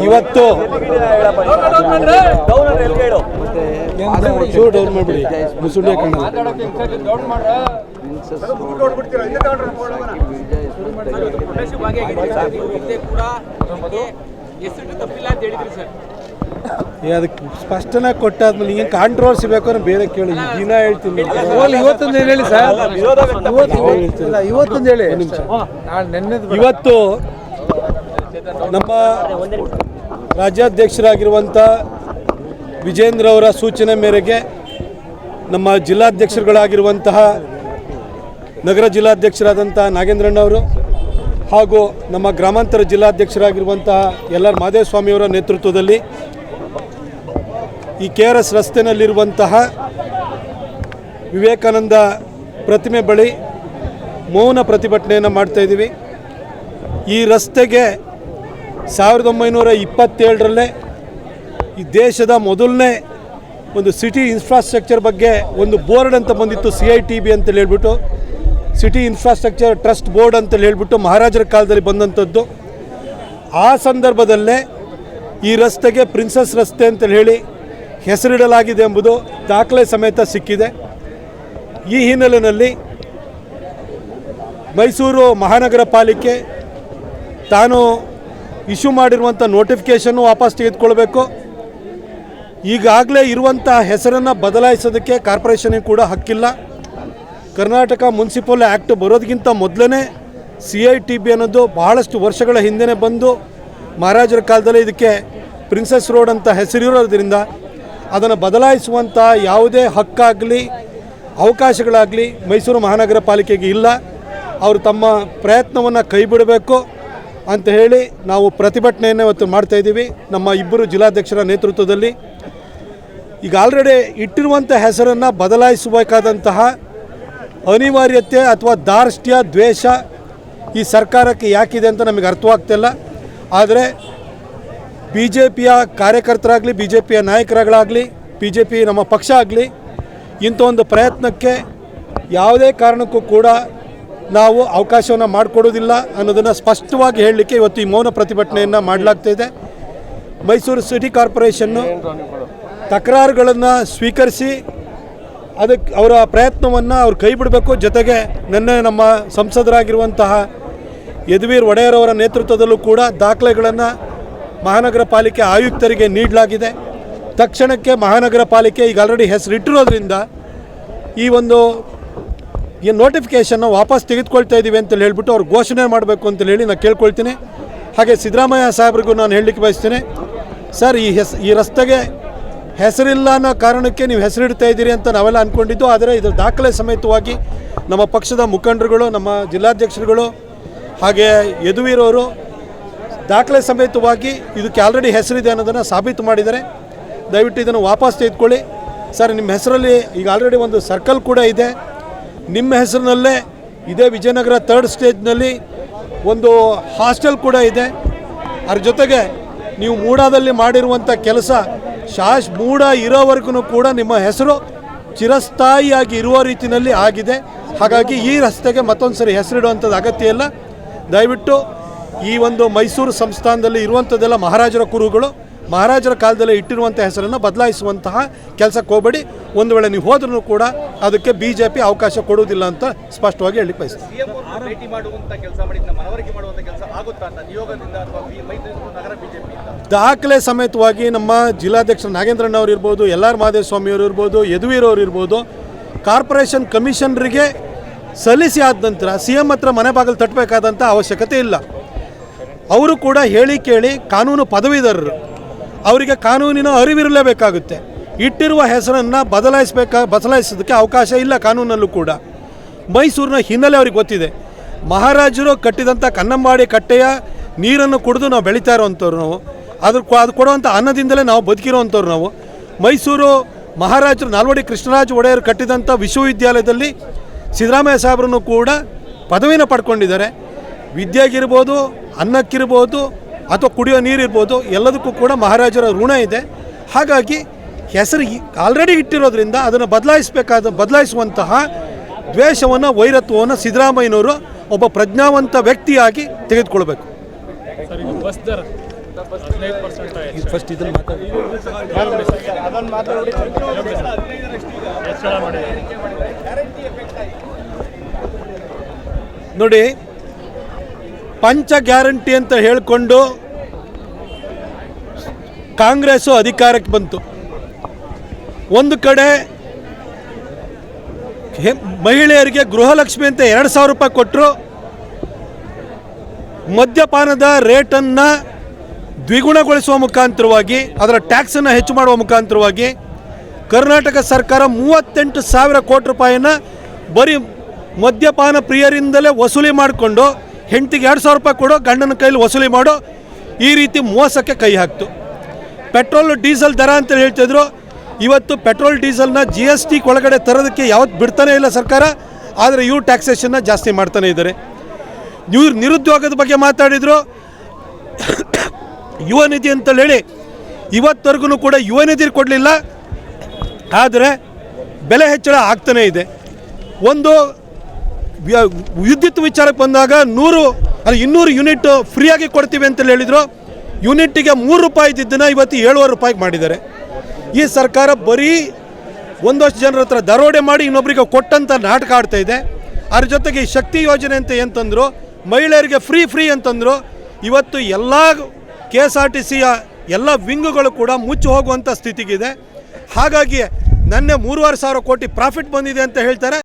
ಇವತ್ತು ಅದಕ್ಕೆ ಸ್ಪಷ್ಟನೆ ಕೊಟ್ಟಾದ್ಮೇಲೆ ಈಗ ಕಾಂಟ್ರವರ್ಸಿ ಬೇಕಾದ್ರೆ ಬೇರೆ ಕೇಳಿ ದಿನ ಹೇಳ್ತೀನಿ. ಇವತ್ತೊಂದು ಹೇಳಿ ಸರ್, ಇವತ್ತೊಂದು ಹೇಳಿ. ಇವತ್ತು ನಮ್ಮ ರಾಜ್ಯಾಧ್ಯಕ್ಷರಾಗಿರುವಂಥ ವಿಜೇಂದ್ರ ಅವರ ಸೂಚನೆ ಮೇರೆಗೆ ನಮ್ಮ ಜಿಲ್ಲಾಧ್ಯಕ್ಷರುಗಳಾಗಿರುವಂತಹ ನಗರ ಜಿಲ್ಲಾಧ್ಯಕ್ಷರಾದಂಥ ನಾಗೇಂದ್ರಣ್ಣವರು ಹಾಗೂ ನಮ್ಮ ಗ್ರಾಮಾಂತರ ಜಿಲ್ಲಾಧ್ಯಕ್ಷರಾಗಿರುವಂತಹ ಎಲ್.ಆರ್. ಮಾದೇವಸ್ವಾಮಿಯವರ ನೇತೃತ್ವದಲ್ಲಿ ಈ KRS ರಸ್ತೆಯಲ್ಲಿರುವಂತಹ ವಿವೇಕಾನಂದ ಪ್ರತಿಮೆ ಬಳಿ ಮೌನ ಪ್ರತಿಭಟನೆಯನ್ನು ಮಾಡ್ತಾಯಿದ್ದೀವಿ. ಈ ರಸ್ತೆಗೆ 1927ರಲ್ಲೇ ಈ ದೇಶದ ಮೊದಲನೇ ಒಂದು ಸಿಟಿ ಇನ್ಫ್ರಾಸ್ಟ್ರಕ್ಚರ್ ಬಗ್ಗೆ ಒಂದು ಬೋರ್ಡ್ ಅಂತ ಬಂದಿತ್ತು, CITB ಅಂತೇಳಿ ಹೇಳ್ಬಿಟ್ಟು, ಸಿಟಿ ಇನ್ಫ್ರಾಸ್ಟ್ರಕ್ಚರ್ ಟ್ರಸ್ಟ್ ಬೋರ್ಡ್ ಅಂತೇಳಿ ಹೇಳ್ಬಿಟ್ಟು ಮಹಾರಾಜರ ಕಾಲದಲ್ಲಿ ಬಂದಂಥದ್ದು. ಆ ಸಂದರ್ಭದಲ್ಲೇ ಈ ರಸ್ತೆಗೆ ಪ್ರಿನ್ಸಸ್ ರಸ್ತೆ ಅಂತೇಳಿ ಹೇಳಿ ಹೆಸರಿಡಲಾಗಿದೆ ಎಂಬುದು ದಾಖಲೆ ಸಮೇತ ಸಿಕ್ಕಿದೆ. ಈ ಹಿನ್ನೆಲೆಯಲ್ಲಿ ಮೈಸೂರು ಮಹಾನಗರ ಪಾಲಿಕೆ ತಾನು ಇಶ್ಯೂ ಮಾಡಿರುವಂಥ ನೋಟಿಫಿಕೇಷನ್ನು ವಾಪಸ್ ತೆಗೆದುಕೊಳ್ಬೇಕು. ಈಗಾಗಲೇ ಇರುವಂಥ ಹೆಸರನ್ನು ಬದಲಾಯಿಸೋದಕ್ಕೆ ಕಾರ್ಪೊರೇಷನಿಗೆ ಕೂಡ ಹಕ್ಕಿಲ್ಲ. ಕರ್ನಾಟಕ ಮುನ್ಸಿಪಲ್ ಆ್ಯಕ್ಟ್ ಬರೋದಕ್ಕಿಂತ ಮೊದಲೇ CITB ಅನ್ನೋದು ಬಹಳಷ್ಟು ವರ್ಷಗಳ ಹಿಂದೆ ಬಂದು ಮಹಾರಾಜರ ಕಾಲದಲ್ಲಿ ಇದಕ್ಕೆ ಪ್ರಿನ್ಸಸ್ ರೋಡ್ ಅಂತ ಹೆಸರಿರೋದ್ರಿಂದ ಅದನ್ನು ಬದಲಾಯಿಸುವಂಥ ಯಾವುದೇ ಹಕ್ಕಾಗಲಿ ಅವಕಾಶಗಳಾಗಲಿ ಮೈಸೂರು ಮಹಾನಗರ ಪಾಲಿಕೆಗೆ ಇಲ್ಲ. ಅವರು ತಮ್ಮ ಪ್ರಯತ್ನವನ್ನು ಕೈ ಬಿಡಬೇಕು ಅಂತ ಹೇಳಿ ನಾವು ಪ್ರತಿಭಟನೆಯನ್ನು ಇವತ್ತು ಮಾಡ್ತಾಯಿದ್ದೀವಿ ನಮ್ಮ ಇಬ್ಬರು ಜಿಲ್ಲಾಧ್ಯಕ್ಷರ ನೇತೃತ್ವದಲ್ಲಿ. ಈಗ ಆಲ್ರೆಡಿ ಇಟ್ಟಿರುವಂಥ ಹೆಸರನ್ನು ಬದಲಾಯಿಸಬೇಕಾದಂತಹ ಅನಿವಾರ್ಯತೆ ಅಥವಾ ಧಾರ್ಷ್ಟ್ಯ ದ್ವೇಷ ಈ ಸರ್ಕಾರಕ್ಕೆ ಯಾಕಿದೆ ಅಂತ ನಮಗೆ ಅರ್ಥವಾಗ್ತಿಲ್ಲ. ಆದರೆ BJPಯ ಕಾರ್ಯಕರ್ತರಾಗಲಿ, BJPಯ ನಾಯಕರುಗಳಾಗಲಿ, BJP ನಮ್ಮ ಪಕ್ಷ ಆಗಲಿ ಇಂಥ ಒಂದು ಪ್ರಯತ್ನಕ್ಕೆ ಯಾವುದೇ ಕಾರಣಕ್ಕೂ ಕೂಡ ನಾವು ಅವಕಾಶವನ್ನು ಮಾಡಿಕೊಡೋದಿಲ್ಲ ಅನ್ನೋದನ್ನು ಸ್ಪಷ್ಟವಾಗಿ ಹೇಳಲಿಕ್ಕೆ ಇವತ್ತು ಈ ಮೌನ ಪ್ರತಿಭಟನೆಯನ್ನು ಮಾಡಲಾಗ್ತಾಯಿದೆ. ಮೈಸೂರು ಸಿಟಿ ಕಾರ್ಪೊರೇಷನ್ನು ತಕರಾರುಗಳನ್ನು ಸ್ವೀಕರಿಸಿ ಅದಕ್ಕೆ ಅವರ ಪ್ರಯತ್ನವನ್ನು ಅವ್ರು ಕೈ ಬಿಡಬೇಕು. ಜೊತೆಗೆ ನಿನ್ನೆ ನಮ್ಮ ಸಂಸದರಾಗಿರುವಂತಹ ಯದುವೀರ್ ಒಡೆಯರ್ ಅವರ ನೇತೃತ್ವದಲ್ಲೂ ಕೂಡ ದಾಖಲೆಗಳನ್ನು ಮಹಾನಗರ ಪಾಲಿಕೆ ಆಯುಕ್ತರಿಗೆ ನೀಡಲಾಗಿದೆ. ತಕ್ಷಣಕ್ಕೆ ಮಹಾನಗರ ಪಾಲಿಕೆ ಈಗ ಆಲ್ರೆಡಿ ಹೆಸರಿಟ್ಟಿರೋದ್ರಿಂದ ಈ ಒಂದು ನೋಟಿಫಿಕೇಷನ್ನ ವಾಪಸ್ ತೆಗೆದುಕೊಳ್ತಾ ಇದ್ದೀವಿ ಅಂತೇಳಿ ಹೇಳ್ಬಿಟ್ಟು ಅವ್ರು ಘೋಷಣೆ ಮಾಡಬೇಕು ಅಂತೇಳಿ ಹೇಳಿ ನಾನು ಕೇಳ್ಕೊಳ್ತೀನಿ. ಹಾಗೆ ಸಿದ್ದರಾಮಯ್ಯ ಸಾಹೇಬ್ರಿಗೂ ನಾನು ಹೇಳಲಿಕ್ಕೆ ಬಯಸ್ತೀನಿ, ಸರ್ ಈ ರಸ್ತೆಗೆ ಹೆಸರಿಲ್ಲ ಅನ್ನೋ ಕಾರಣಕ್ಕೆ ನೀವು ಹೆಸರಿಡ್ತಾ ಇದ್ದೀರಿ ಅಂತ ನಾವೆಲ್ಲ ಅಂದ್ಕೊಂಡಿದ್ದು. ಆದರೆ ಇದರ ದಾಖಲೆ ಸಮೇತವಾಗಿ ನಮ್ಮ ಪಕ್ಷದ ಮುಖಂಡರುಗಳು, ನಮ್ಮ ಜಿಲ್ಲಾಧ್ಯಕ್ಷರುಗಳು ಹಾಗೆ ಯದುವೀರವರು ದಾಖಲೆ ಸಮೇತವಾಗಿ ಇದಕ್ಕೆ ಆಲ್ರೆಡಿ ಹೆಸರಿದೆ ಅನ್ನೋದನ್ನು ಸಾಬೀತು ಮಾಡಿದ್ದಾರೆ. ದಯವಿಟ್ಟು ಇದನ್ನು ವಾಪಸ್ ತೆಗೆದುಕೊಳ್ಳಿ. ಸರ್, ನಿಮ್ಮ ಹೆಸರಲ್ಲಿ ಈಗ ಆಲ್ರೆಡಿ ಒಂದು ಸರ್ಕಲ್ ಕೂಡ ಇದೆ, ನಿಮ್ಮ ಹೆಸರಿನಲ್ಲೇ ಇದೇ ವಿಜಯನಗರ 3rd ಸ್ಟೇಜ್ನಲ್ಲಿ ಒಂದು ಹಾಸ್ಟೆಲ್ ಕೂಡ ಇದೆ. ಅದ್ರ ಜೊತೆಗೆ ನೀವು ಮೂಡಾದಲ್ಲಿ ಮಾಡಿರುವಂಥ ಕೆಲಸ ಮೂಡ ಇರೋವರೆಗೂ ಕೂಡ ನಿಮ್ಮ ಹೆಸರು ಚಿರಸ್ಥಾಯಿಯಾಗಿ ಇರುವ ರೀತಿಯಲ್ಲಿ ಆಗಿದೆ. ಹಾಗಾಗಿ ಈ ರಸ್ತೆಗೆ ಮತ್ತೊಂದು ಸರಿ ಹೆಸರಿಡುವಂಥದ್ದು ಅಗತ್ಯ ಇಲ್ಲ. ದಯವಿಟ್ಟು ಈ ಒಂದು ಮೈಸೂರು ಸಂಸ್ಥಾನದಲ್ಲಿ ಇರುವಂಥದ್ದೆಲ್ಲ ಮಹಾರಾಜರ ಕುರುಗಳು, ಮಹಾರಾಜರ ಕಾಲದಲ್ಲಿ ಇಟ್ಟಿರುವಂಥ ಹೆಸರನ್ನು ಬದಲಾಯಿಸುವಂತಹ ಕೆಲಸಕ್ಕೆ ಹೋಗಬೇಡಿ. ಒಂದು ವೇಳೆ ನೀವು ಹೋದ್ರೂ ಕೂಡ ಅದಕ್ಕೆ BJP ಅವಕಾಶ ಕೊಡುವುದಿಲ್ಲ ಅಂತ ಸ್ಪಷ್ಟವಾಗಿ ಹೇಳಿ ಬಯಸ್ತೀನಿ. ದಾಖಲೆ ಸಮೇತವಾಗಿ ನಮ್ಮ ಜಿಲ್ಲಾಧ್ಯಕ್ಷ ನಾಗೇಂದ್ರಣ್ಣವ್ರು ಇರ್ಬೋದು, ಎಲ್.ಆರ್. ಮಾದೇವಸ್ವಾಮಿಯವರು ಇರ್ಬೋದು, ಯದುವೀರವ್ರು ಇರ್ಬೋದು, ಕಾರ್ಪೊರೇಷನ್ ಕಮಿಷನರಿಗೆ ಸಲ್ಲಿಸಿ ಆದ ನಂತರ CM ಹತ್ರ ಮನೆ ಬಾಗಿಲು ತಟ್ಟಬೇಕಾದಂಥ ಅವಶ್ಯಕತೆ ಇಲ್ಲ. ಅವರು ಕೂಡ ಹೇಳಿ ಕೇಳಿ ಕಾನೂನು ಪದವೀಧರರು, ಅವರಿಗೆ ಕಾನೂನಿನ ಅರಿವಿರಲೇಬೇಕಾಗುತ್ತೆ. ಇಟ್ಟಿರುವ ಹೆಸರನ್ನು ಬದಲಾಯಿಸೋದಕ್ಕೆ ಅವಕಾಶ ಇಲ್ಲ ಕಾನೂನಲ್ಲೂ ಕೂಡ. ಮೈಸೂರಿನ ಹಿನ್ನೆಲೆ ಅವ್ರಿಗೆ ಗೊತ್ತಿದೆ. ಮಹಾರಾಜರು ಕಟ್ಟಿದಂಥ ಕನ್ನಂಬಾಡಿ ಕಟ್ಟೆಯ ನೀರನ್ನು ಕುಡಿದು ನಾವು ಬೆಳೀತಾ ಇರೋವಂಥವ್ರು, ನಾವು ಅದು ಕೊಡುವಂಥ ಅನ್ನದಿಂದಲೇ ನಾವು ಬದುಕಿರೋವಂಥವ್ರು. ನಾವು ಮೈಸೂರು ಮಹಾರಾಜರು ನಾಲ್ವಡಿ ಕೃಷ್ಣರಾಜ ಒಡೆಯರು ಕಟ್ಟಿದಂಥ ವಿಶ್ವವಿದ್ಯಾಲಯದಲ್ಲಿ ಸಿದ್ದರಾಮಯ್ಯ ಸಾಹೇಬ್ರನ್ನು ಕೂಡ ಪದವಿನ ಪಡ್ಕೊಂಡಿದ್ದಾರೆ. ವಿದ್ಯೆಗಿರ್ಬೋದು, ಅನ್ನಕ್ಕಿರ್ಬೋದು ಅಥವಾ ಕುಡಿಯೋ ನೀರಿರ್ಬೋದು, ಎಲ್ಲದಕ್ಕೂ ಕೂಡ ಮಹಾರಾಜರ ಋಣ ಇದೆ. ಹಾಗಾಗಿ ಹೆಸರು ಆಲ್ರೆಡಿ ಇಟ್ಟಿರೋದ್ರಿಂದ ಅದನ್ನು ಬದಲಾಯಿಸುವಂತಹ ದ್ವೇಷವನ್ನು, ವೈರತ್ವವನ್ನು ಸಿದ್ದರಾಮಯ್ಯನವರು ಒಬ್ಬ ಪ್ರಜ್ಞಾವಂತ ವ್ಯಕ್ತಿಯಾಗಿ ತೆಗೆದುಕೊಳ್ಬೇಕು. ಫಸ್ಟ್ ಇದನ್ನು ಮಾತಾಡಿ. ನೋಡಿ, ಪಂಚ ಗ್ಯಾರಂಟಿ ಅಂತ ಹೇಳಿಕೊಂಡು ಕಾಂಗ್ರೆಸ್ಸು ಅಧಿಕಾರಕ್ಕೆ ಬಂತು. ಒಂದು ಕಡೆ ಮಹಿಳೆಯರಿಗೆ ಗೃಹಲಕ್ಷ್ಮಿ ಅಂತ 2,000 ರೂಪಾಯಿ ಕೊಟ್ಟರು. ಮದ್ಯಪಾನದ ರೇಟನ್ನು ದ್ವಿಗುಣಗೊಳಿಸುವ ಮುಖಾಂತರವಾಗಿ, ಅದರ ಟ್ಯಾಕ್ಸನ್ನು ಹೆಚ್ಚು ಮಾಡುವ ಮುಖಾಂತರವಾಗಿ ಕರ್ನಾಟಕ ಸರ್ಕಾರ 38,000 ಕೋಟಿ ರೂಪಾಯಿನ ಬರೀ ಮದ್ಯಪಾನ ಪ್ರಿಯರಿಂದಲೇ ವಸೂಲಿ ಮಾಡಿಕೊಂಡು ಹೆಂಡತಿಗೆ 2,000 ರೂಪಾಯಿ ಕೊಡೋ, ಗಂಡನ ಕೈಲಿ ವಸೂಲಿ ಮಾಡೋ, ಈ ರೀತಿ ಮೋಸಕ್ಕೆ ಕೈ ಹಾಕ್ತು. ಪೆಟ್ರೋಲ್ ಡೀಸೆಲ್ ದರ ಅಂತ ಹೇಳ್ತಿದ್ರು. ಇವತ್ತು ಪೆಟ್ರೋಲ್ ಡೀಸೆಲ್ನ GST ಒಳಗಡೆ ತರೋದಕ್ಕೆ ಯಾವತ್ತು ಬಿಡ್ತಾನೆ ಇಲ್ಲ ಸರ್ಕಾರ. ಆದರೆ ಇವ್ರು ಟ್ಯಾಕ್ಸೇಷನ್ನ ಜಾಸ್ತಿ ಮಾಡ್ತಾನೆ ಇದ್ದಾರೆ. ಇವ್ರು ನಿರುದ್ಯೋಗದ ಬಗ್ಗೆ ಮಾತಾಡಿದರು. ಯುವ ನಿಧಿ ಅಂತೇಳಿ ಹೇಳಿ ಇವತ್ತವರೆಗೂ ಕೂಡ ಯುವ ನಿಧಿ ಕೊಡಲಿಲ್ಲ. ಆದರೆ ಬೆಲೆ ಹೆಚ್ಚಳ ಆಗ್ತಾನೇ ಇದೆ. ಒಂದು ವಿದ್ಯುತ್ ವಿಚಾರಕ್ಕೆ ಬಂದಾಗ 200 ಯೂನಿಟ್ ಫ್ರೀಯಾಗಿ ಕೊಡ್ತೀವಿ ಅಂತೇಳಿ ಹೇಳಿದರು. ಯೂನಿಟ್ಟಿಗೆ 3 ರೂಪಾಯಿ ಇದ್ದಿದ್ದನ್ನು ಇವತ್ತು 7.5 ರೂಪಾಯಿಗೆ ಮಾಡಿದ್ದಾರೆ. ಈ ಸರ್ಕಾರ ಬರೀ ಒಂದಷ್ಟು ಜನರ ಹತ್ರ ದರೋಡೆ ಮಾಡಿ ಇನ್ನೊಬ್ಬರಿಗೆ ಕೊಟ್ಟಂಥ ನಾಟಕ ಆಡ್ತಾ ಇದೆ. ಅದ್ರ ಜೊತೆಗೆ ಈ ಶಕ್ತಿ ಯೋಜನೆ ಅಂತ ಅಂತಂದರು, ಮಹಿಳೆಯರಿಗೆ ಫ್ರೀ ಅಂತಂದರು. ಇವತ್ತು ಎಲ್ಲ KSRTCಯ ಎಲ್ಲ ವಿಂಗುಗಳು ಕೂಡ ಮುಚ್ಚಿ ಹೋಗುವಂಥ ಸ್ಥಿತಿಗಿದೆ. ಹಾಗಾಗಿ 3,500 ಕೋಟಿ ಪ್ರಾಫಿಟ್ ಬಂದಿದೆ ಅಂತ ಹೇಳ್ತಾರೆ.